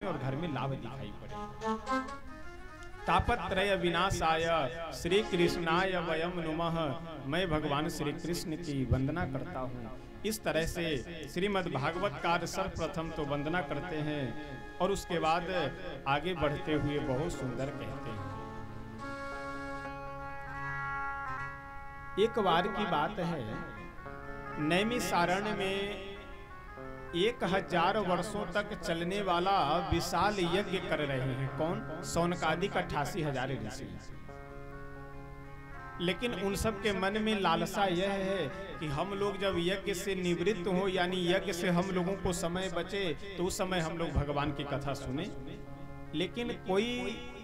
में और घर में लाभ दिखाई पड़े। तापत्रय विनाशाय श्री कृष्णाय वयम नुमः। मैं भगवान श्री कृष्ण की वंदना करता हूँ। इस तरह से श्रीमद् भागवतकार सर्वप्रथम तो वंदना करते हैं और उसके बाद आगे बढ़ते हुए बहुत सुंदर कहते हैं। एक बार की बात है, नैमिषारण्य में 1000 वर्षों तक चलने वाला विशाल यज्ञ कर रहे हैं। कौन? सौनकादि का 88,000 ऋषि। लेकिन उन सब के मन में लालसा यह है कि हम लोग जब यज्ञ से निवृत्त हो, यानी यज्ञ से हम लोगों को समय बचे, तो उस समय हम लोग भगवान की कथा सुने। लेकिन कोई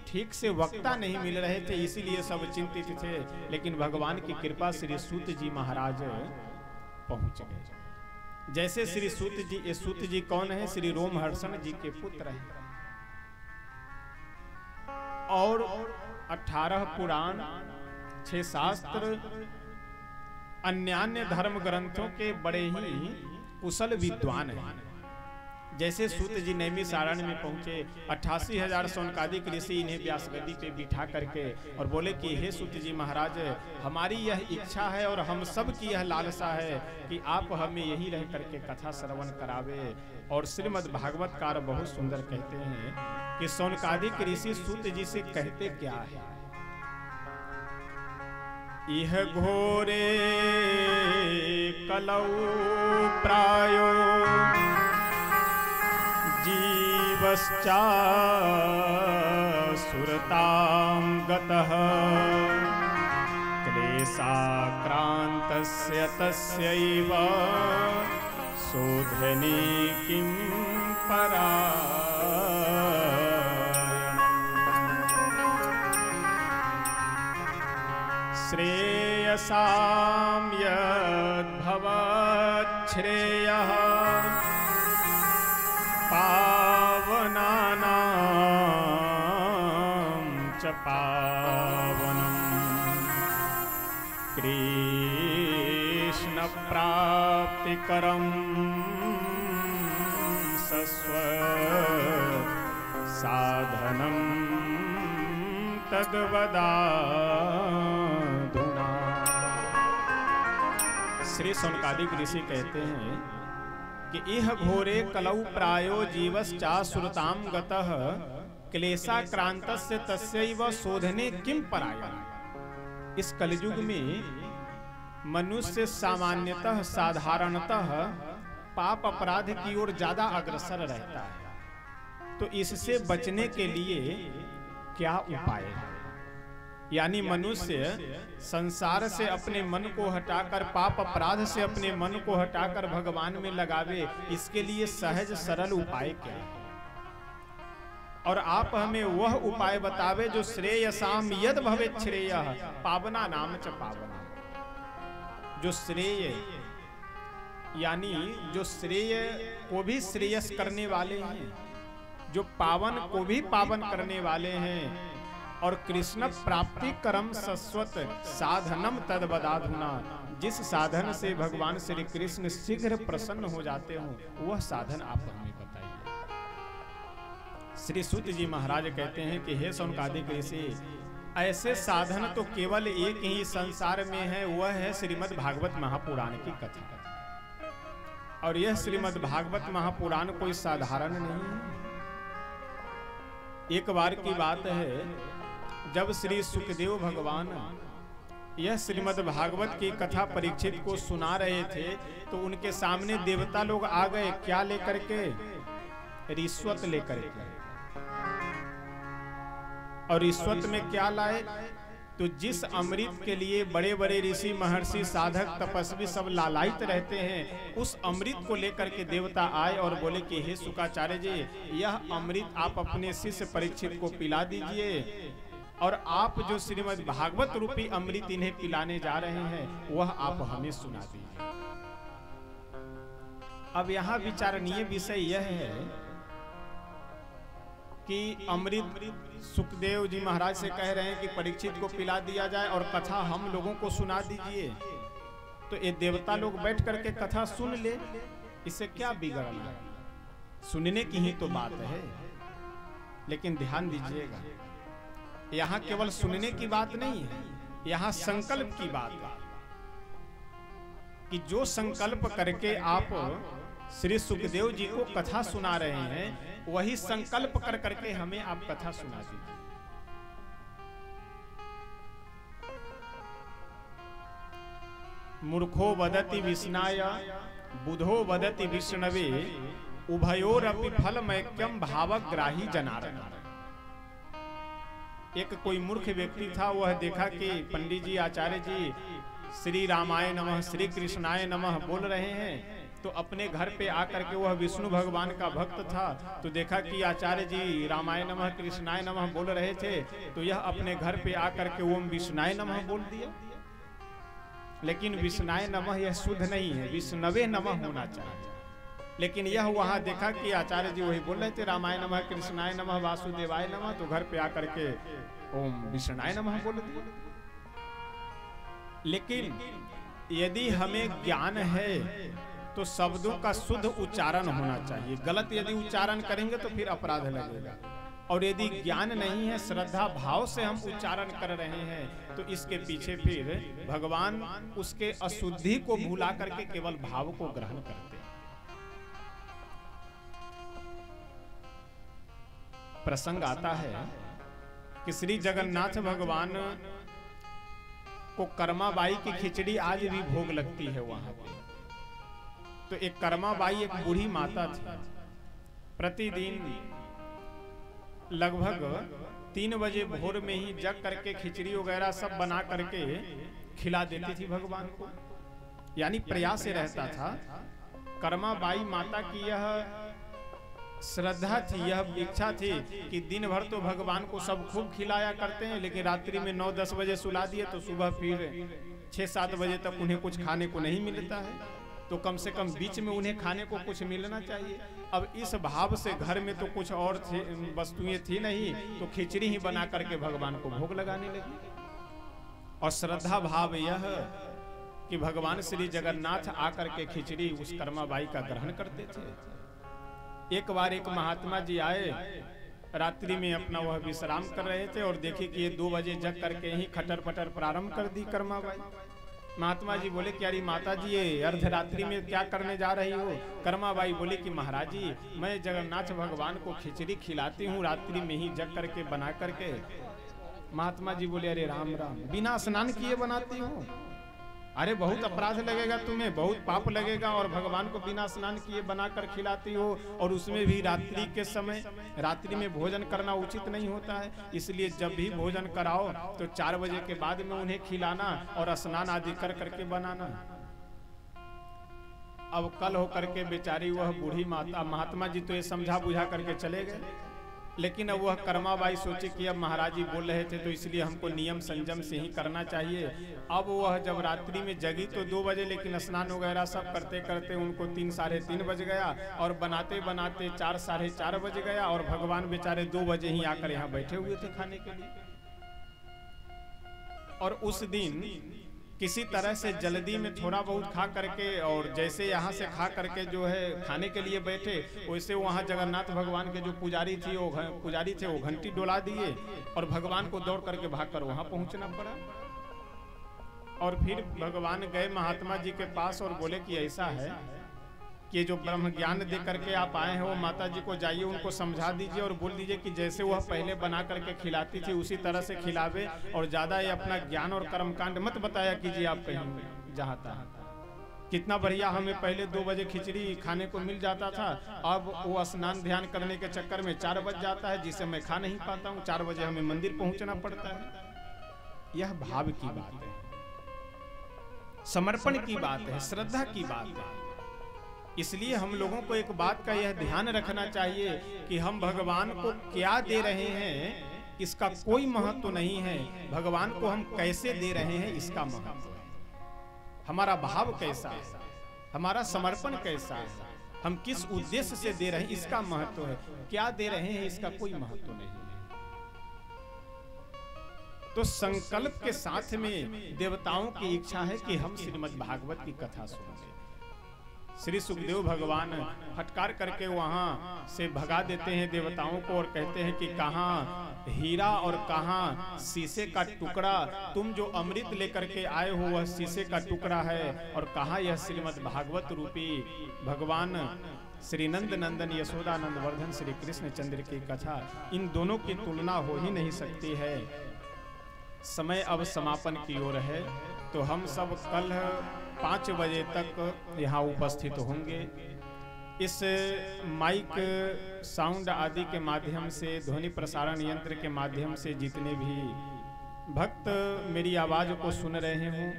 ठीक से वक्ता नहीं मिल रहे थे, इसीलिए सब चिंतित थे। लेकिन भगवान की कृपा श्री सूत जी महाराज पहुंच गए। जैसे श्री सूत जी कौन है? श्री रोमहर्षण जी के पुत्र हैं और 18 पुराण, 6 शास्त्र, अन्य धर्म ग्रंथों के बड़े ही कुशल विद्वान हैं। जैसे सूत जी नैमिषारण्य में पहुंचे, 88,000 सौनकादिक ऋषि इन्हें व्यास गद्दी पे बिठा करके और बोले कि हे सूत जी महाराज, हमारी यह इच्छा है और हम सब की यह लालसा है कि आप हमें यही रह करके कथा श्रवण करावे। और श्रीमद् भागवतकार बहुत सुंदर कहते हैं कि सौनकादिक ऋषि सूत जी से कहते क्या है? यह घोरे कलौ प्रायो जीवश्चा सुरतां गतः क्लेशाक्रान्तस्य तस्यैव शोधने किं परायणम्। श्रेयसां यद्भवच्छ्रेयः पावनानां च पावनम्। कृष्णप्राप्तिकरं सस्व साधनं तद्वदाधुना। श्री सौनकादिक ऋषि कहते हैं कि इह घोरे कलौ प्रायो जीवश्चा सुरतां गतः क्लेशाक्रान्तस्य तस्यैव शोधने किं परायणम्। इस कलयुग में मनुष्य सामान्यतः साधारणतः पाप अपराध की ओर ज्यादा अग्रसर रहता है। तो इससे बचने के लिए क्या उपाय है? यानी मनुष्य संसार से अपने मन को हटाकर, पाप अपराध से अपने मन को हटाकर भगवान में लगावे, इसके लिए सहज सरल उपाय क्या है? और आप हमें वह उपाय बतावे जो श्रेयसाम यद भवेत् श्रेयः पावना नाम च पावना। जो श्रेय यानी जो श्रेय को भी श्रेयस करने वाले हैं, जो पावन को भी पावन करने वाले हैं, और कृष्ण प्राप्ति करम सस्वत साधनम तद्वदाधुना। जिस साधन से भगवान श्री कृष्ण शीघ्र प्रसन्न हो जाते हो, वह साधन आप हमें बताइए। श्री सूत जी महाराज कहते हैं कि हे सौनकादिक ऋषि, ऐसे साधन तो केवल एक ही संसार में है, वह है श्रीमद् भागवत महापुराण की कथा। और यह श्रीमद् भागवत महापुराण कोई साधारण नहीं है। एक बार की बात है, जब श्री सुखदेव भगवान यह श्रीमद् भागवत की कथा परीक्षित को सुना रहे थे, तो उनके सामने देवता लोग आ गए। क्या लेकर के? रिश्वत लेकर के। और रिश्वत में क्या लाए? तो जिस अमृत के लिए बड़े बड़े ऋषि महर्षि साधक तपस्वी सब लालायित रहते हैं, उस अमृत को लेकर के देवता आए और बोले कि हे शुकाचार्य जी, यह अमृत आप अपने शिष्य परीक्षित को पिला दीजिए, और आप जो श्रीमद् भागवत रूपी अमृत इन्हें पिलाने जा रहे हैं, वह आप हमें सुना दीजिए। अब यहाँ विचारणीय विषय यह है कि अमृत सुखदेव जी महाराज से कह रहे हैं कि परीक्षित को पिला दिया जाए और कथा हम लोगों को सुना दीजिए। तो ये देवता लोग बैठ करके कथा सुन ले, इससे क्या बिगड़ना है? सुनने की ही तो बात है। लेकिन ध्यान दीजिएगा, यहाँ केवल सुनने की बात नहीं है, यहाँ संकल्प की बात है कि जो संकल्प करके आप श्री सुखदेव जी को कथा सुना रहे हैं, वही संकल्प कर करके हमें आप कथा सुना दीजिए। मूर्खो वदति विष्णाय, बुधो वदति विष्णवे, उभयोरपि फलमैक्यम भावग्राही जनार्दन। एक कोई मूर्ख व्यक्ति था, वह देखा कि पंडित जी आचार्य जी श्री रामाय नमः श्री कृष्णाय नमः बोल रहे हैं, तो अपने घर पे आकर के, वह विष्णु भगवान का भक्त था, तो देखा कि आचार्य जी रामाय नमः कृष्णाय नमः बोल रहे थे, तो यह अपने घर पे आकर के ओम विष्णाय नमः बोल दिया। लेकिन विष्णाय नमः यह शुद्ध नहीं है, विष्णवे नमः होना चाहिए। लेकिन यह वहां देखा कि आचार्य जी वही बोल रहे थे रामाय नमः कृष्णाय नमः वासुदेवाय नमः, तो घर पे आकर के ओम विष्णाय नमः बोल दिया। लेकिन यदि हमें ज्ञान है तो शब्दों का शुद्ध उच्चारण होना चाहिए। गलत यदि उच्चारण करेंगे तो फिर अपराध लगेगा। और यदि ज्ञान नहीं है, श्रद्धा भाव से हम उच्चारण कर रहे हैं, तो इसके पीछे फिर भगवान उसके अशुद्धि को भुला करके केवल भाव को ग्रहण करते हैं। प्रसंग आता है कि श्री जगन्नाथ भगवान को कर्माबाई की खिचड़ी आज भी भोग लगती है वहां पे। तो एक कर्माबाई एक बूढ़ी माता थी, प्रतिदिन लगभग 3 बजे भोर में ही जग करके खिचड़ी वगैरह सब बना करके खिला देती थी भगवान को। यानी प्रयास से रहता था। कर्माबाई माता की यह श्रद्धा थी, यह इच्छा थी कि दिन भर तो भगवान को सब खूब खिलाया करते हैं, लेकिन रात्रि में 9-10 बजे सुला दिए तो सुबह फिर 6-7 बजे तक उन्हें कुछ खाने को नहीं मिलता है, तो कम से कम बीच में उन्हें खाने को कुछ मिलना चाहिए। अब इस भाव से घर में तो कुछ और वस्तुएं थी नहीं, तो खिचड़ी ही बना करके भगवान को भोग लगाने लगी। और श्रद्धा भाव यह कि भगवान श्री जगन्नाथ आकर के खिचड़ी उस कर्माबाई का ग्रहण करते थे। एक बार एक महात्मा जी आए, रात्रि में अपना वह विश्राम कर रहे थे और देखे कि ये 2 बजे जग करके ही खटर पटर प्रारंभ कर दी कर्माबाई। महात्मा जी बोले कि अरे माता जी ये अर्धरात्रि में क्या करने जा रही हो? कर्माबाई बोले कि महाराज जी मैं जगन्नाथ भगवान को खिचड़ी खिलाती हूँ रात्रि में ही जग करके बना करके। महात्मा जी बोले अरे राम राम, बिना स्नान किए बनाती हूँ? अरे बहुत अपराध लगेगा तुम्हें, बहुत पाप लगेगा, और भगवान को बिना स्नान किए बनाकर खिलाती हो, और उसमें भी रात्रि के समय। रात्रि में भोजन करना उचित नहीं होता है, इसलिए जब भी भोजन कराओ तो 4 बजे के बाद में उन्हें खिलाना और स्नान आदि कर करके बनाना। अब कल होकर के बेचारी वह बूढ़ी माता, महात्मा जी तो ये समझा बुझा करके चले गए, लेकिन अब वह कर्माबाई सोचे कि अब महाराज जी बोल रहे थे तो इसलिए हमको नियम संयम से ही करना चाहिए। अब वह जब रात्रि में जगी तो 2 बजे, लेकिन स्नान वगैरह सब करते करते उनको 3-3:30 बज गया, और बनाते बनाते 4-4:30 बज गया, और भगवान बेचारे 2 बजे ही आकर यहाँ बैठे हुए थे खाने के लिए। और उस दिन किसी तरह से जल्दी में थोड़ा बहुत खा करके, और जैसे यहाँ से खा करके जो है खाने के लिए बैठे, वैसे वहाँ जगन्नाथ भगवान के जो पुजारी थे वो घंटी डोला दिए, और भगवान को दौड़ करके भागकर वहाँ पहुँचना पड़ा। और फिर भगवान गए महात्मा जी के पास और बोले कि ऐसा है कि जो ब्रह्म ज्ञान दे करके आप आए हैं वो माता जी को जाइए उनको समझा दीजिए, और बोल दीजिए कि जैसे वह पहले बना करके खिलाती थी उसी तरह से खिलावे, और ज्यादा ये अपना ज्ञान और कर्मकांड मत बताया कीजिए आप कहीं जहाँ तहाँ। कितना बढ़िया हमें पहले 2 बजे खिचड़ी खाने को मिल जाता था, अब वो स्नान ध्यान करने के चक्कर में 4 बज जाता है, जिसे मैं खा नहीं पाता हूँ। 4 बजे हमें मंदिर पहुंचना पड़ता है। यह भाव की बात है, समर्पण की बात है, श्रद्धा की बात है। इसलिए हम लोगों को एक बात का यह ध्यान रखना चाहिए कि हम भगवान को क्या दे रहे हैं इसका कोई महत्व नहीं है, भगवान को हम कैसे दे रहे हैं इसका महत्व है। हमारा भाव कैसा है, हमारा समर्पण कैसा है, हम किस उद्देश्य से दे रहे हैं इसका महत्व है। क्या दे रहे हैं इसका कोई महत्व नहीं है। तो संकल्प के साथ में देवताओं की इच्छा है कि हम श्रीमद् भागवत की कथा सुनें। श्री सुखदेव भगवान फटकार करके वहां से भगा देते हैं देवताओं को और कहते हैं कि कहाँ हीरा और कहाँ शीशे का टुकड़ा, तुम जो अमृत लेकर के आए हो वह शीशे का टुकड़ा है, और कहाँ यह श्रीमद् भागवत रूपी भगवान श्री नंद नंदन यशोदानंद वर्धन श्री कृष्ण चंद्र की कथा। इन दोनों की तुलना हो ही नहीं सकती है। समय अब समापन की ओर है, तो हम सब कल 5 बजे तक यहाँ उपस्थित होंगे। इस माइक साउंड आदि के माध्यम से, ध्वनि प्रसारण यंत्र के माध्यम से जितने भी भक्त मेरी आवाज़ को सुन रहे हों,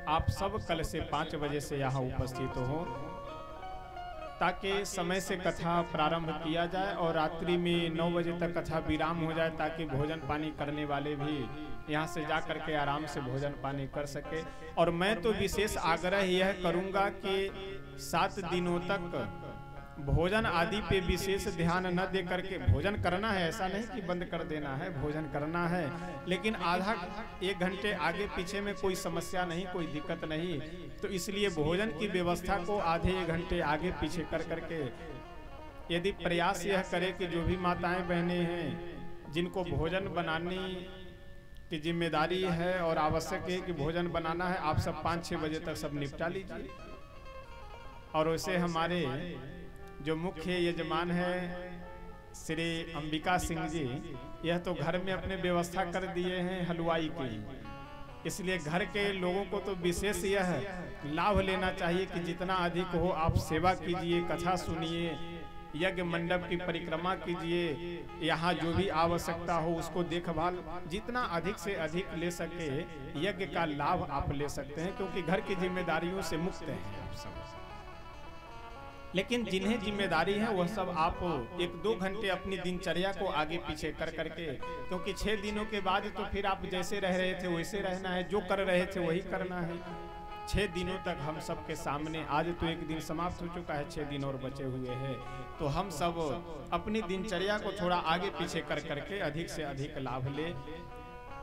आप सब कल से 5 बजे से यहाँ उपस्थित हो, ताकि समय से कथा प्रारंभ किया जाए और रात्रि में 9 बजे तक कथा विराम हो जाए, ताकि भोजन पानी करने वाले भी यहाँ से जा करके आराम से भोजन पानी कर सके। और मैं तो विशेष आग्रह यह करूँगा कि 7 दिनों तक भोजन आदि पे विशेष ध्यान न दे करके, भोजन करना है, ऐसा नहीं कि बंद कर देना है, भोजन करना है, लेकिन आधा 1 घंटे आगे पीछे में कोई समस्या नहीं, कोई दिक्कत नहीं। तो इसलिए भोजन की व्यवस्था को आधे 1 घंटे आगे पीछे कर करके, यदि प्रयास यह करे कि जो भी माताएं बहनें हैं जिनको भोजन बनाने की जिम्मेदारी है और आवश्यक है कि भोजन बनाना है, आप सब 5-6 बजे तक सब निपटा लीजिए। और वैसे हमारे जो मुख्य यजमान है श्री अंबिका सिंह जी, यह तो घर में अपने व्यवस्था कर दिए हैं हलवाई की, इसलिए घर के लोगों को तो विशेष यह लाभ लेना चाहिए कि जितना अधिक हो आप सेवा कीजिए, कथा सुनिए, यज्ञ मंडप की परिक्रमा कीजिए, यहाँ जो भी आवश्यकता हो उसको देखभाल जितना अधिक से अधिक ले सके यज्ञ का लाभ आप ले सकते हैं, क्योंकि घर की जिम्मेदारियों से मुक्त हैं आप सब। लेकिन जिन्हें जिम्मेदारी है वह सब आप 1-2 घंटे अपनी दिनचर्या को आगे पीछे कर करके, क्योंकि 6 दिनों के बाद तो फिर आप जैसे रह रहे थे वैसे रहना है, जो कर रहे थे वही करना है। 6 दिनों तक हम सब के सामने, आज तो 1 दिन समाप्त हो चुका है, 6 दिन और बचे हुए हैं, तो हम सब अपनी दिनचर्या को थोड़ा आगे पीछे कर करके अधिक से अधिक लाभ ले।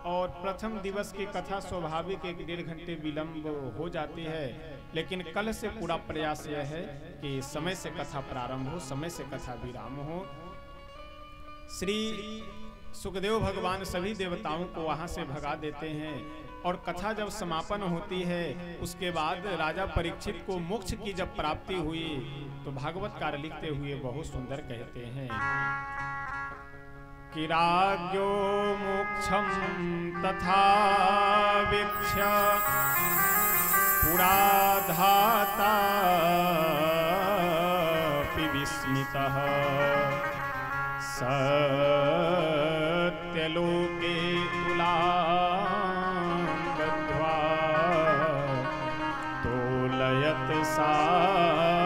और प्रथम दिवस की कथा स्वाभाविक 1-1.5 घंटे विलंब हो जाती है, लेकिन कल से पूरा प्रयास यह है कि समय से कथा प्रारंभ हो, समय से कथा विराम हो। श्री सुखदेव भगवान सभी देवताओं को वहां से भगा देते हैं, और कथा जब समापन होती है उसके बाद राजा परीक्षित को मोक्ष की जब प्राप्ति हुई, तो भागवतकार लिखते हुए बहुत सुंदर कहते हैं कि राज्ञो मोक्षम तथा वीक्ष्य पुराधाता विस्मितः सत्यलोके तुलां बद्ध्वा तोलयत् साधना।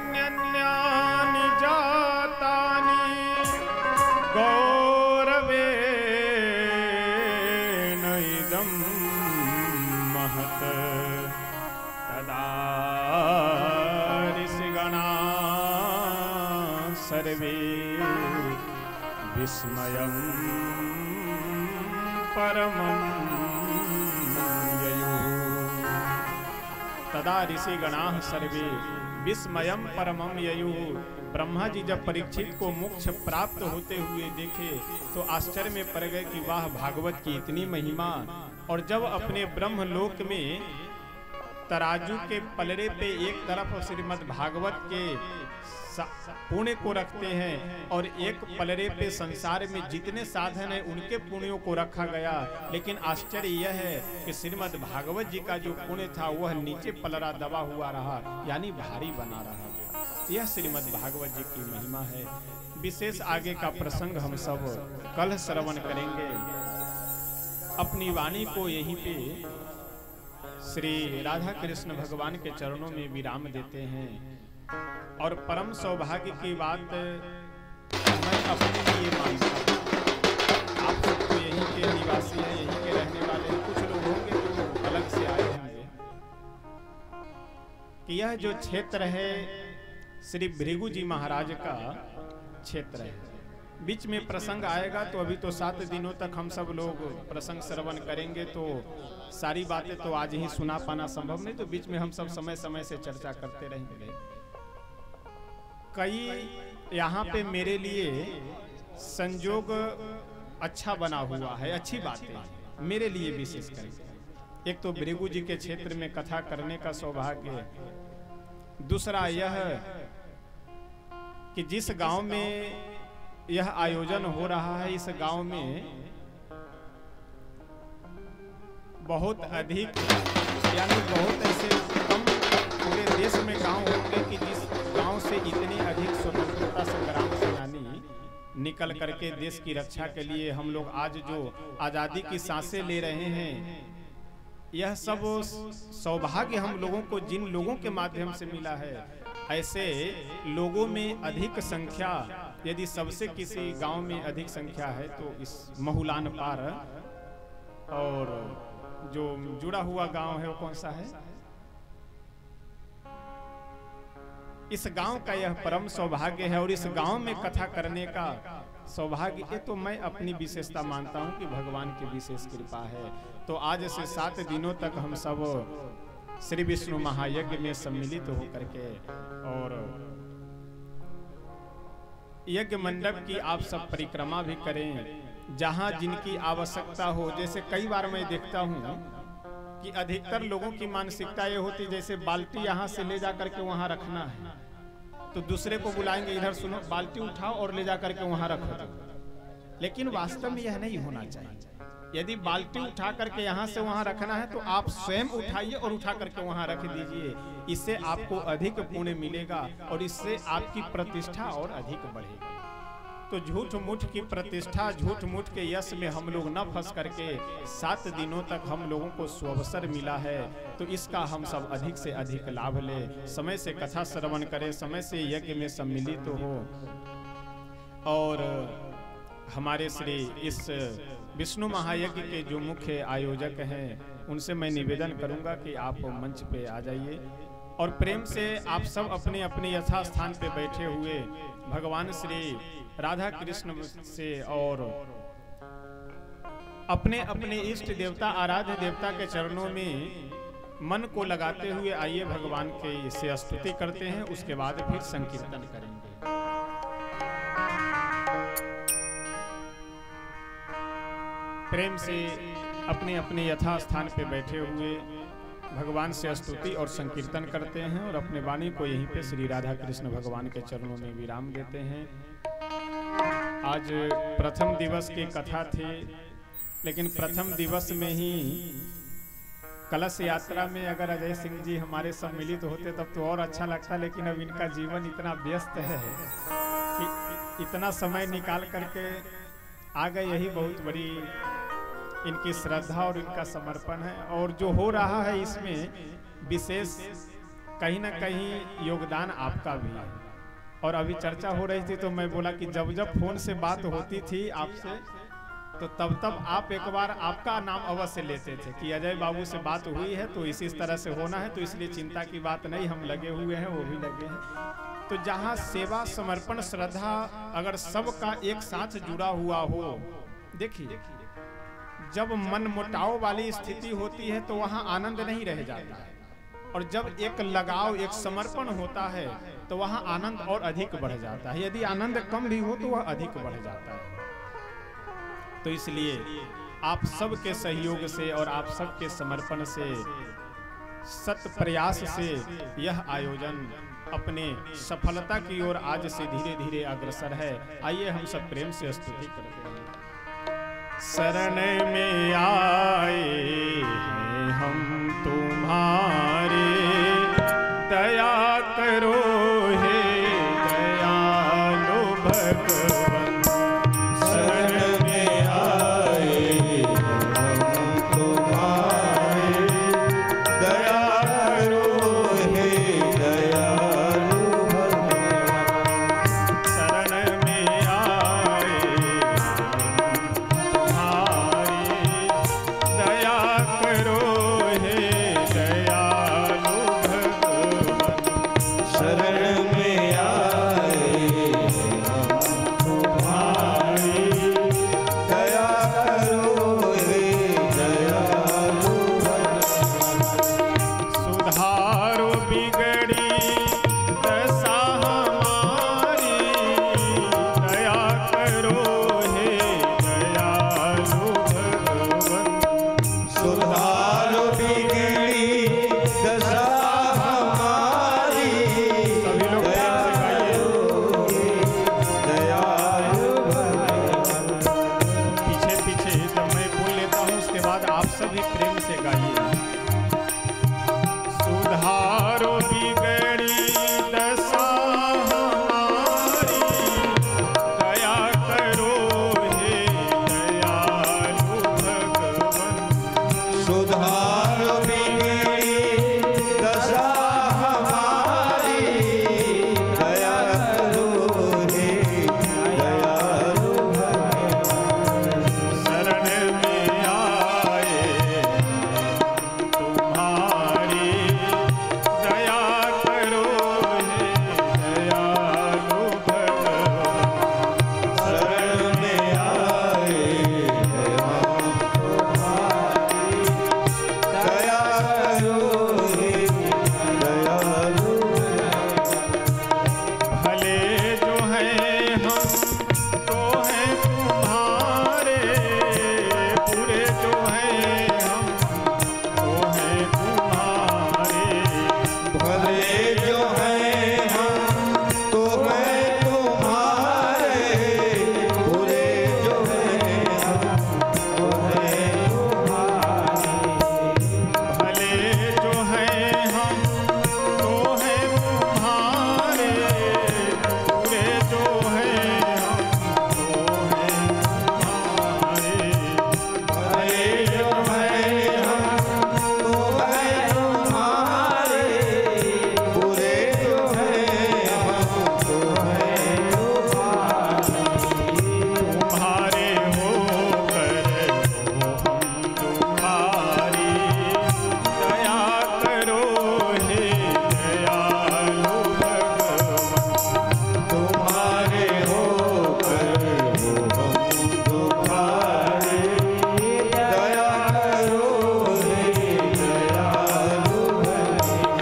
लघून्यन्यानि जातानि गौरवेण इदं महत् तदा ऋषिगणाः सर्वे विस्मयं परमं ययुः। तदा ऋषिगणाः सर्वे विस्मयं परमं ययुः। ब्रह्मा जी जब परीक्षित को मोक्ष प्राप्त होते हुए देखे तो आश्चर्य में पड़ गए कि वाह, भागवत की इतनी महिमा। और जब अपने ब्रह्मलोक में तराजू के पलड़े पे एक तरफ श्रीमद् भागवत के पुण्य को रखते हैं और एक पलड़े पे संसार में जितने साधन हैं उनके पुण्यों को रखा गया, लेकिन आश्चर्य यह है कि श्रीमद् भागवत जी का जो पुण्य था वह नीचे पलड़ा दबा हुआ रहा, यानी भारी बना रहा। यह श्रीमद् भागवत जी की महिमा है। विशेष आगे का प्रसंग हम सब कल श्रवण करेंगे। अपनी वाणी को यहीं पे श्री राधा कृष्ण भगवान के चरणों में विराम देते हैं। और परम सौभाग्य की बात मैं अपने लिए मानता हूँ, आप सब तो यहीं के निवासी हैं, यहीं के रहने वाले हैं, कुछ लोग होंगे जो अलग से आए होंगे, कि यह जो क्षेत्र है श्री भृगु जी महाराज का क्षेत्र है। बीच में प्रसंग आएगा तो अभी तो 7 दिनों तक हम सब लोग प्रसंग श्रवण करेंगे, तो सारी बातें तो आज ही सुना पाना संभव नहीं, तो बीच में हम सब समय समय से चर्चा करते रहेंगे। कई यहाँ पे मेरे लिए संजोग अच्छा बना हुआ है, अच्छी बात है मेरे लिए विशेष करके। एक तो भृगु जी के क्षेत्र में कथा करने का सौभाग्य, दूसरा यह कि जिस गांव में यह आयोजन हो रहा है, इस गांव में बहुत अधिक यानी बहुत ऐसे कम पूरे देश में गांव होंगे कि जिस गांव से इतनी अधिक स्वतंत्रता संग्राम सेनानी निकल करके देश की रक्षा के लिए हम लोग आज जो आज़ादी की सांसें ले रहे हैं, यह सब सौभाग्य हम लोगों को जिन लोगों के माध्यम से मिला है, ऐसे लोगों में अधिक संख्या, यदि सबसे किसी गांव में अधिक संख्या है तो इस महुलान पार और जो जुड़ा हुआ गांव है वो कौन सा है, इस गांव का यह परम सौभाग्य है। और इस गांव में कथा करने का सौभाग्य, ये तो मैं अपनी विशेषता मानता हूं कि भगवान की विशेष कृपा है। तो आज से 7 दिनों तक हम सब श्री विष्णु महायज्ञ में सम्मिलित होकर के और यज्ञ मंडप की आप सब परिक्रमा भी करें, जहां जिनकी आवश्यकता हो। जैसे कई बार मैं देखता हूं कि अधिकतर लोगों की मानसिकता ये होती, जैसे बाल्टी यहाँ से ले जा करके वहां रखना है, तो दूसरे को बुलाएंगे, इधर सुनो बाल्टी उठाओ और ले जा करके वहां रखो दो। लेकिन वास्तव में यह नहीं होना चाहिए। यदि बाल्टी उठा करके यहाँ से वहां रखना है तो आप स्वयं उठाइए और उठा करके वहां रख दीजिए। इससे आपको अधिक पुण्य मिलेगा और इससे आपकी प्रतिष्ठा और अधिक बढ़ेगी। तो झूठ मूठ की प्रतिष्ठा, झूठ मूठ के यश में हम लोग न फंस करके 7 दिनों तक हम लोगों को सुअवसर मिला है, तो इसका हम सब अधिक से अधिक लाभ ले, समय से कथा श्रवण करें, समय से यज्ञ में सम्मिलित हो। और हमारे श्री इस विष्णु महायज्ञ के जो मुख्य आयोजक हैं, उनसे मैं निवेदन करूंगा कि आप मंच पे आ जाइए और प्रेम से आप सब अपने अपने यथा स्थान पे बैठे हुए भगवान श्री राधा कृष्ण से और अपने अपने इष्ट देवता, आराध्य देवता के चरणों में मन को लगाते हुए आइए भगवान के से स्तुति करते हैं, उसके बाद फिर संकीर्तन करेंगे। प्रेम से अपने अपने यथा स्थान पे बैठे हुए भगवान से स्तुति और संकीर्तन करते हैं और अपने वाणी को यहीं पे श्री राधा कृष्ण भगवान के चरणों में विराम देते हैं। आज प्रथम दिवस की कथा थी, लेकिन प्रथम दिवस में ही कलश यात्रा में अगर अजय सिंह जी हमारे सम्मिलित होते तब तो और अच्छा लगता, लेकिन अब इनका जीवन इतना व्यस्त है कि इतना समय निकाल करके आ गए, यही बहुत बड़ी इनकी श्रद्धा और इनका समर्पण है। और जो हो रहा है इसमें विशेष कहीं ना कहीं योगदान आपका भी है। और अभी चर्चा हो रही थी तो मैं बोला कि जब जब फोन से बात होती थी आपसे, तो तब तब आप एक बार आपका नाम अवश्य लेते थे कि अजय बाबू से बात हुई है तो इसी तरह से होना है, तो इसलिए चिंता की बात नहीं, हम लगे हुए हैं, वो भी लगे हैं। तो जहाँ सेवा, समर्पण, श्रद्धा अगर सबका एक साथ जुड़ा हुआ हो, देखिए जब मन मुटाव वाली स्थिति होती है तो वहाँ आनंद नहीं रह जाता है, और जब एक लगाव, एक समर्पण होता है तो वहाँ आनंद और अधिक बढ़ जाता है। यदि आनंद कम भी हो तो वह अधिक बढ़ जाता है। तो इसलिए आप सबके सहयोग से और आप सबके समर्पण से, सत प्रयास से यह आयोजन अपने सफलता की ओर आज से धीरे धीरे अग्रसर है। आइए हम सब प्रेम से स्तुति करते हैं। शरण में आए हैं हम तुम्हारे, दया करो हे दयालु भगवान। शरण में आए हम तुम्हारे, दया करो हे दयालु भगवान। शरण में आए तुम्हारे, दया करो हे दया सुधारो बिगड़ी दशा हमारी, दया करो हे दयालु भगवन। सुधारो बिगड़ी दशा हमारी, सभी लोग प्रेम से गाइए। दयालु भगवन। पीछे पीछे जब मैं बोल लेता हूँ उसके बाद आप सभी प्रेम से गाइए। सुधारो बिगड़ी दशा हमारी, दया करो हे दयालु भगवन। सुधारो बिगड़ी दशा हमारी, दया करो हे दयालु भगवन। शरण में आए तुम्हारी, दया करो हे दयालु भगवन। शरण में आए हम तुम्हारी, दया करो हे दयालु भगवन। भले जो हैं हम तो हैं तुम्हारे, बुरे जो हैं हम तो हैं तुम्हारे। भले जो हैं हम तो हैं तुम्हारे, बुरे जो हैं हम तो हैं तुम्हारे। भले जो हैं हम तो हैं तुम्हारे, बुरे जो हैं हम तो हैं तुम्हारे। भले जो हैं हम तो हैं तुम्हारे, बुरे जो हैं हम तो हैं तुम्हारे। तुम्हारे होकर हो हम तुम्हारी, दया करो हे दयालु भगवन। तुम्हारे होकर हो हम तुम्हारे, दया करो हे दयालु भगवन।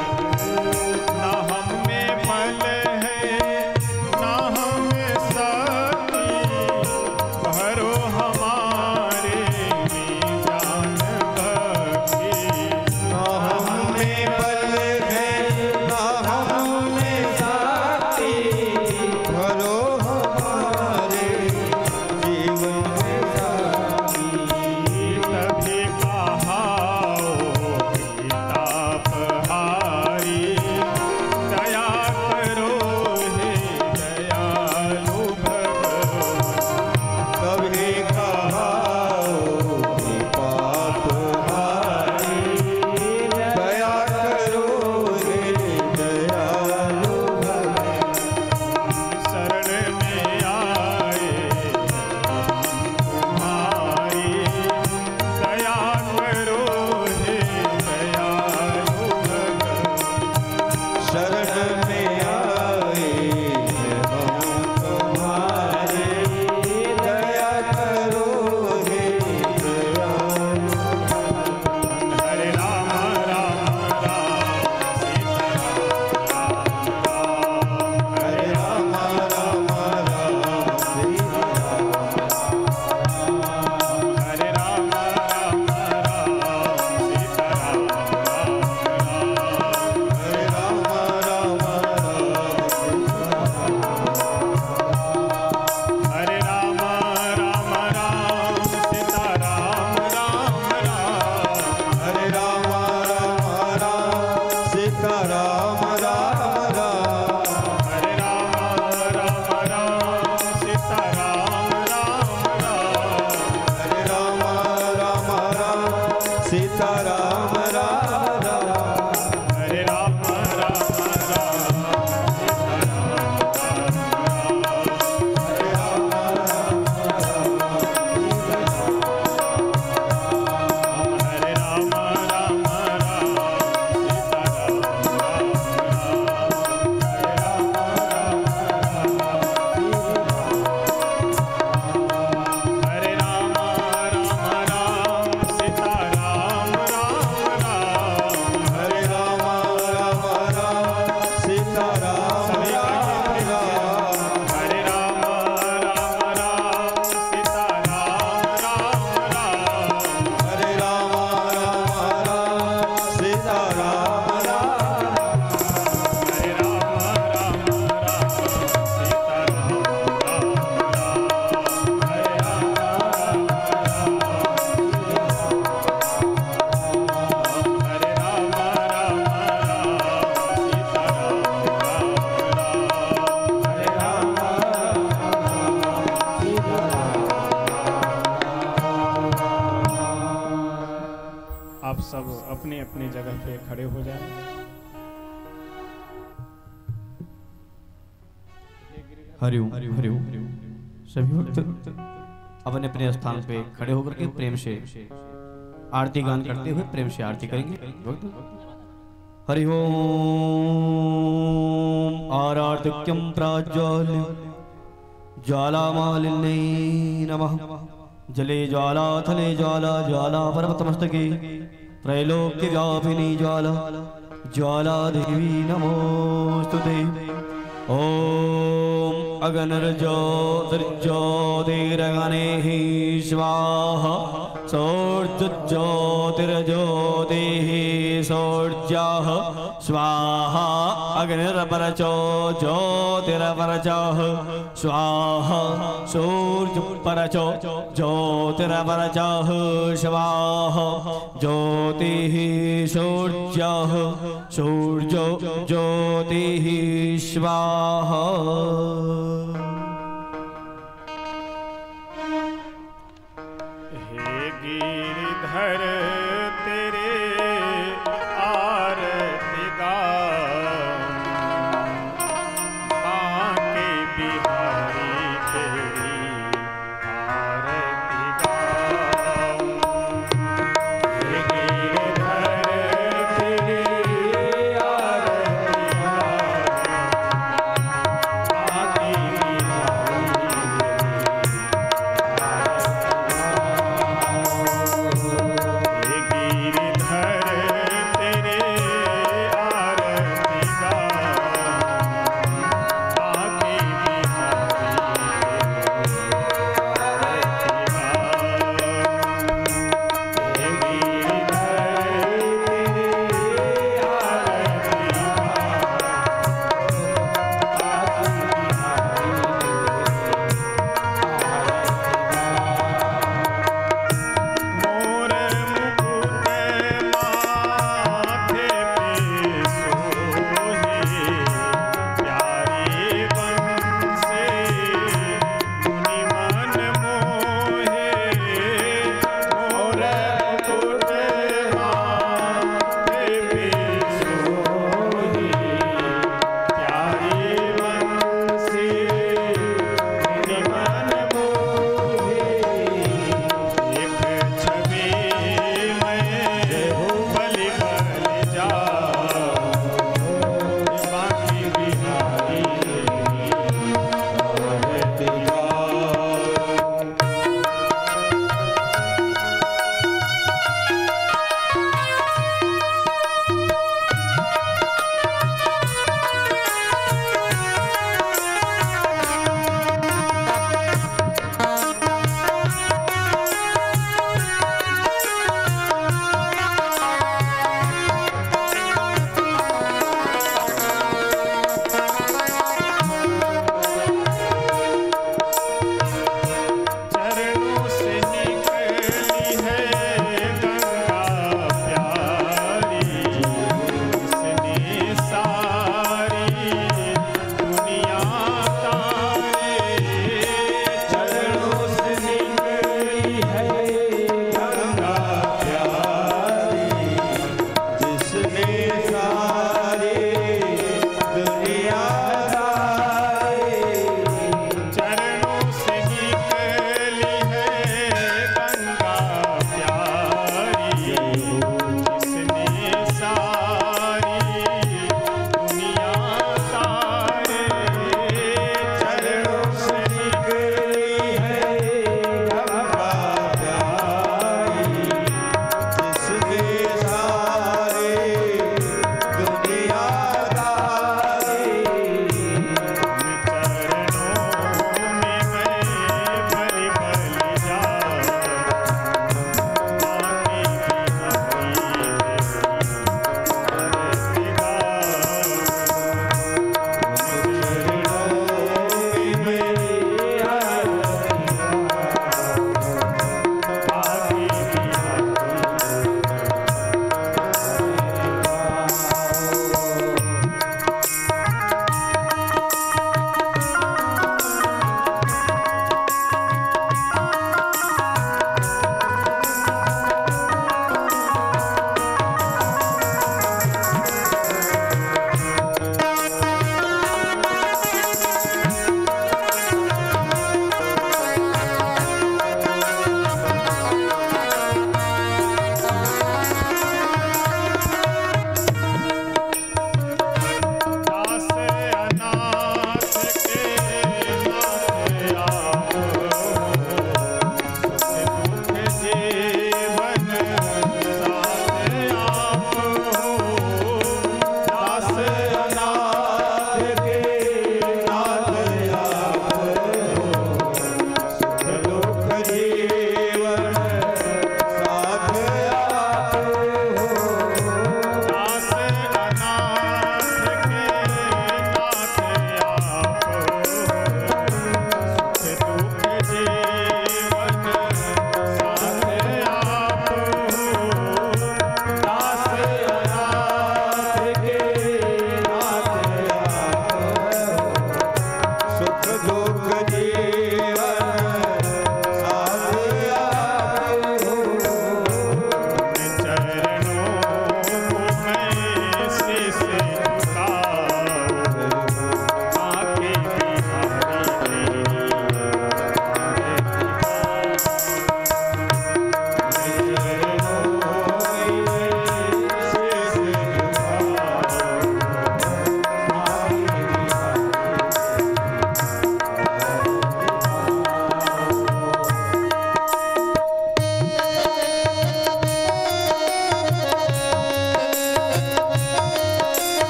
ना हम में बल है ना हमें शक्ति, भरो हमारे में जान भक्ति। ना हमें बल है ना हमें शक्ति, भरो हमारे जीवन में शक्ति। तभी कहाओ तापहारी, दया करो हे दयालु भगवन। कभी कहाओ कि पाप हारी, दया करो हे दयालु भगवन। शरण में आए तुम्हारी, दया करो हे दयालु भगवन। शरण में आए हम तुम्हारे, दया करो हे दयालु भगवन। हरे राम राम राम सीताराम राम। हरे राम राम राम सीता राम। हरे राम राम राम सीताराम राम। हरे राम राम हरिओम हरिओम। सभी भक्त अपने अपने स्थान पे खड़े होकर के प्रेम से आरती गान करते हुए प्रेम से आरती करेंगे भक्त। हरि ओम। आराधिक्यं प्राज्वल्य ज्वालामालिन्यै नमः। जले ज्वाला थले ज्वाला ज्वाला पर्वतमस्तके त्रैलोक्यव्यापिनी ज्वाला ज्वाला देवी नमोस्तुते। ओम अग्निर्ज्योतिर्ज्योतिरग्नेः स्वाहा सौर्ज्योतिर्ज्योतिः सौर्यः स्वाहा। अग्निर्परचो ज्योतिर्परचः स्वाहा सूर्यपरचो ज्योतिर्परचः स्वाहा। ज्योतिः सूर्यः सूर्यो ज्योतिः स्वाहा। हे गिरिधर तेरे आरती गाऊं, बांके बिहारी तेरी आरती गाऊं। हे गिरिधर तेरी आरती गाऊं, बांके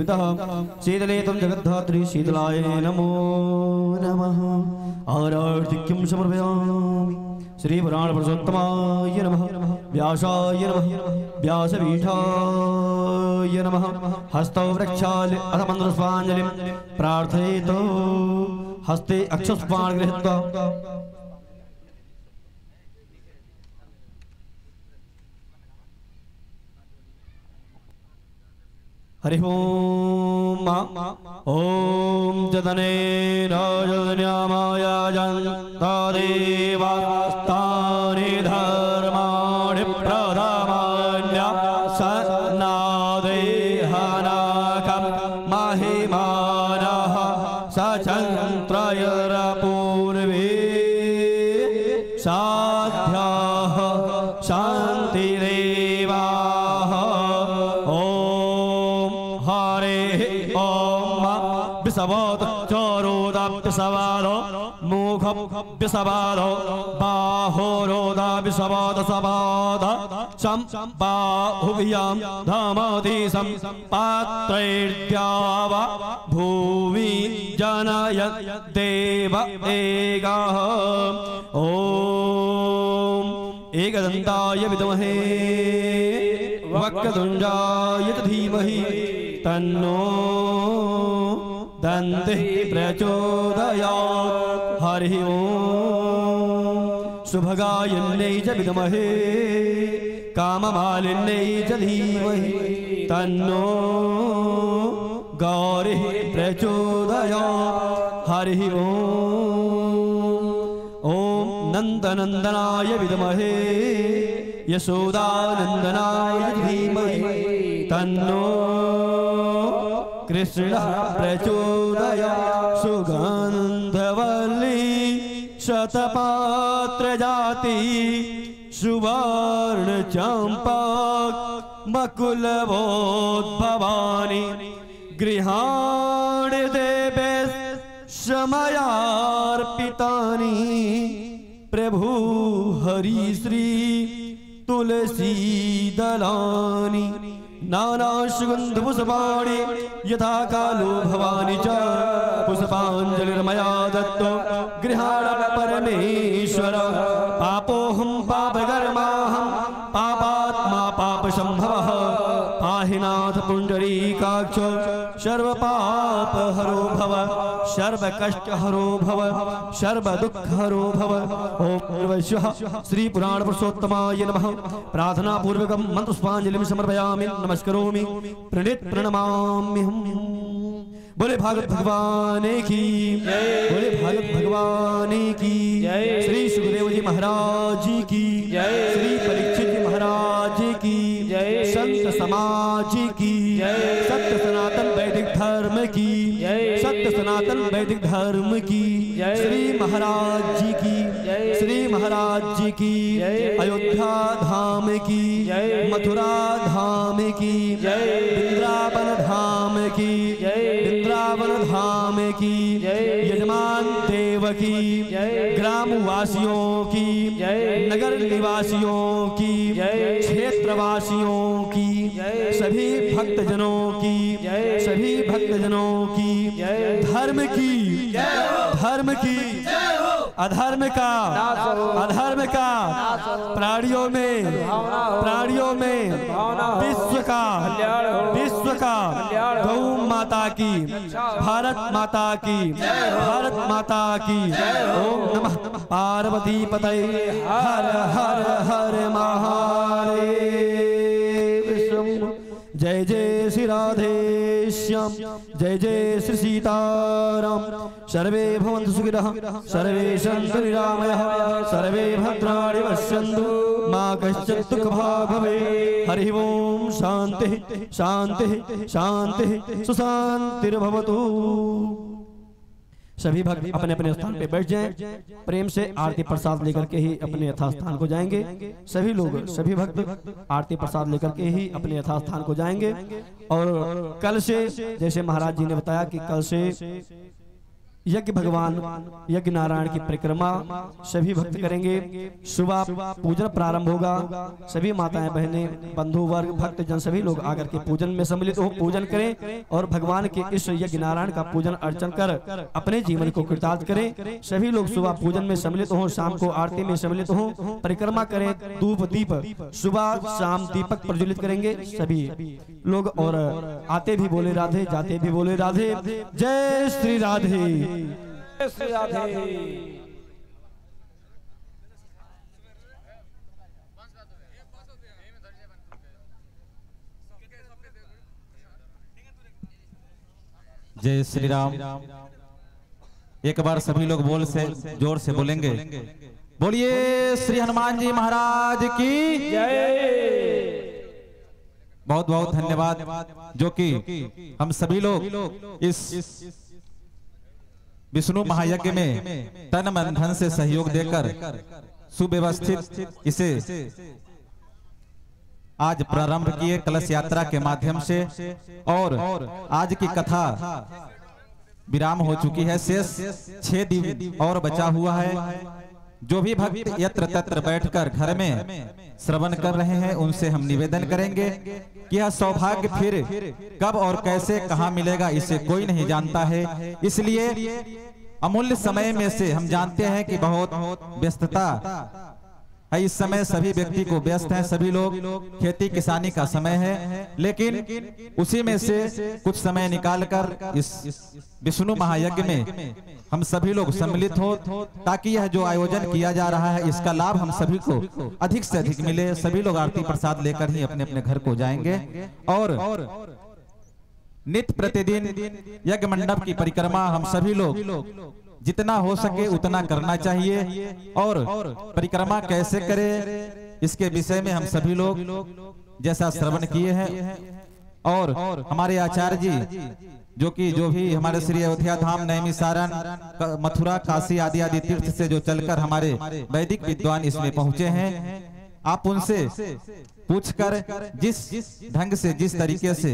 शीतलमितः शीतले तं जगद्धात्री शीतलाय नमो नमः। आरार्तिक्यं समर्पयामि श्री पुराण पुरुषोत्तमाय नमः। व्यासाय नमः व्यासपीठाय नमः। हस्तौ वृक्षालि अथ मन्त्रपुष्पाञ्जलिं प्रार्थयेत् हस्ते अक्षपुष्पाणि गृहीत्वा हरि ओम ओम जदने राजन्यामाया जन्ता देवास्तानि धर्माणि प्रथमान्या सन्नादेहानाकं महिमानः सचन्त्रयरपूर्वे साध्याः शान्तिदेवाः। विसवाद चोरोदाप्यसवादो मुखप्यसवादो बाहोरोदा विसवाद सवाद शं बाहुव्यां धामोदीशं पात्रैर्द्याव भूवि जनयत् देव एकः। ॐ एकदन्ताय विद्महे वक्रतुण्डाय धीमहि तन्नो दन्तिः प्रचोदयात्। हरि ओम शुभगायन्यै च विद्महे काममालिन्यै च धीमहि तन्नो गौरिः प्रचोदयात्। हरि ओम नन्दनन्दनाय विद्महे यशोदानन्दनाय धीमहि तन्नो कृष्ण प्रचोदयात्। सुगन्धवल्ली शतपात्र जाति सुवर्ण चंपक मकुलवोद्भवानि गृहाणि देवे समयार्पितानि प्रभु हरि श्री तुलसी दलानि नाना सुगंध पुष्पाणि यथा कालो भवानी च पुष्पांजलिर्मया दत्तो गृहाण परमेश्वर। पापोऽहं पापकर्माहं पापात्मा पापसंभवः पाहि नाथ पुण्डरीकाक्ष सर्वपापहरो भव सर्वकष्टहरो भव सर्वदुःखहरो भव। ओम नमः श्री पुराण पुरुषोत्तमाय नमः। प्रार्थना पूर्वकं मंत्रपुष्पांजलिं समर्पयामि नमस्करोमि प्रणित प्रणमाम्यहम्। बोले भागवत भगवान की जय। बोले भागवत भगवान की जय। श्री सुखदेव जी महाराज की जय। श्री परीक्षित जी महाराज की जय। संत समाज की जय। सत्य सनातन वैदिक धर्म की जय। सत्य सनातन वैदिक धर्म की जय। श्री महाराज जी की जय। श्री महाराज जी की जय। अयोध्या धाम की जय। मथुरा धाम की जय। वृंदावन धाम की जय। वृंदावन धाम की जय। यजमान देव की जय। ग्रामवासियों की जय। नगर निवासियों की जय। क्षेत्रवासियों की जय। सभी भक्तजनों की जय। सभी भक्तजनों की जय। धर्म की धर्म की अधर्म का अधर्म का प्राणियों में विश्व का गौ माता की भारत माता की ओम नमः पार्वती पतये हर हर हर महादेव। जय जय श्री राधे श्याम जय जय श्री सीताराम। सर्वे भवन्तु सुखिनः सर्वे सन्तु निरामयाः सर्वे भद्राणि पश्यन्तु मा कश्चित् दुःखभाग् भवेत्। हरि ओम शान्तिः शान्तिः शान्तिः सुशान्तिर्भवतु। सभी भक्त अपने अपने स्थान पे बैठ जाएं। प्रेम से आरती प्रसाद लेकर के ही अपने यथास्थान को जाएंगे। सभी लोग सभी भक्त आरती प्रसाद लेकर के ही अपने यथास्थान को जाएंगे। और कल से जैसे महाराज जी ने बताया कि कल से यज्ञ भगवान यज्ञ नारायण की परिक्रमा सभी भक्त करेंगे। सुबह पूजन प्रारंभ होगा। सभी माताएं बहनें बंधु वर्ग भक्त जन सभी लोग आकर के पूजन में सम्मिलित हो, पूजन करें और भगवान के इस यज्ञ नारायण का पूजन अर्चन कर अपने जीवन को कृतार्थ करें। सभी लोग सुबह पूजन में सम्मिलित हो, शाम को आरती में सम्मिलित हो, परिक्रमा करें, धूप दीप सुबह शाम दीपक प्रज्वलित करेंगे सभी लोग। और आते भी बोले राधे, जाते भी बोले राधे। जय श्री राधे, जय श्री राधे। जय श्री राम। एक बार सभी लोग जोर से बोलेंगे, बोलिए श्री हनुमान जी महाराज की जय। बहुत बहुत धन्यवाद जो कि हम सभी लोग इस विष्णु महायज्ञ में तन मन धन से सहयोग देकर सुव्यवस्थित इसे आज प्रारंभ किए कलश यात्रा के माध्यम से। और आज की कथा विराम हो चुकी है, शेष 6 दिन और बचा हुआ है। जो भी भक्त यत्र तत्र बैठकर घर में श्रवण कर रहे हैं उनसे हम निवेदन करेंगे कि यह सौभाग्य फिर कब और कैसे कहां मिलेगा इसे कोई नहीं जानता है। इसलिए अमूल्य समय में से हम जानते हैं कि बहुत व्यस्तता है, इस समय सभी व्यक्ति को व्यस्त हैं, सभी लोग खेती किसानी का समय है, लेकिन उसी में से कुछ समय निकालकर इस विष्णु महायज्ञ में हम सभी लोग सम्मिलित हो ताकि यह जो आयोजन किया जा रहा है इसका लाभ हम सभी को अधिक से अधिक मिले। सभी लोग आरती प्रसाद लेकर ही अपने अपने घर को जाएंगे और नित्य प्रतिदिन यज्ञ मंडप की परिक्रमा हम सभी लोग जितना हो सके उतना करना चाहिए। और परिक्रमा कैसे करें इसके विषय में हम सभी लोग जैसा श्रवण किए हैं और हमारे आचार्य जी जो भी हमारे श्री अयोध्या धाम नैमिषारण्य मथुरा काशी आदि आदि तीर्थ से जो चलकर हमारे वैदिक विद्वान इसमें पहुंचे हैं, आप उनसे पूछकर जिस ढंग से जिस तरीके से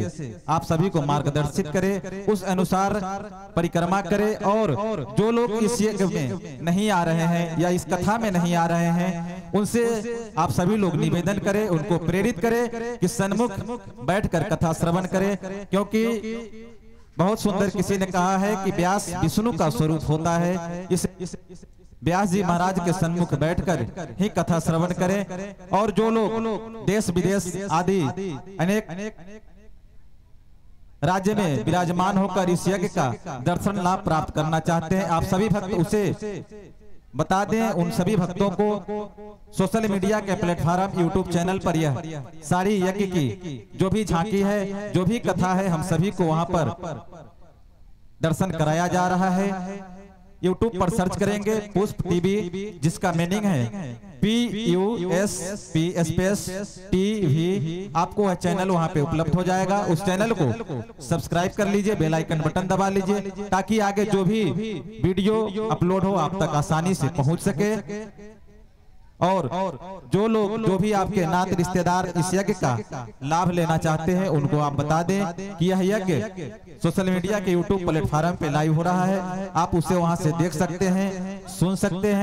आप सभी को मार्गदर्शित करें उस अनुसार परिक्रमा करें। और जो लोग इस यज्ञ में नहीं आ रहे हैं या इस कथा में नहीं आ रहे हैं उनसे आप सभी लोग निवेदन करें, उनको प्रेरित करें कि सन्मुख बैठकर कथा श्रवण करें। क्योंकि बहुत सुंदर किसी ने कहा है कि व्यास विष्णु का स्वरूप होता है। इस व्यास जी महाराज के सन्मुख बैठकर ही कथा श्रवण करें। और जो लोग देश विदेश आदि अनेक राज्य में विराजमान होकर इस यज्ञ का दर्शन लाभ प्राप्त करना चाहते हैं, आप सभी भक्त उसे बता दें। उन सभी भक्तों को सोशल मीडिया के प्लेटफॉर्म यूट्यूब चैनल पर यह सारी यज्ञ की जो भी झांकी है, जो भी कथा है, हम सभी को वहां पर दर्शन कराया जा रहा है। यूट्यूब पर सर्च करेंगे पुष्प टीवी, जिसका मीनिंग है PUSP स्पेस TV। आपको वह चैनल वहां पे उपलब्ध हो जाएगा। उस चैनल को सब्सक्राइब कर लीजिए, बेल आइकन बटन दबा लीजिए ताकि आगे जो भी वीडियो अपलोड हो आप तक आसानी से पहुंच सके। और जो लोग जो भी आपके नात रिश्तेदार इस यज्ञ का लाभ लेना चाहते हैं उनको आप बता दें कि यह यज्ञ सोशल मीडिया के यूट्यूब प्लेटफॉर्म पे लाइव हो रहा है, आप उसे वहां से देख सकते हैं, सुन सकते हैं।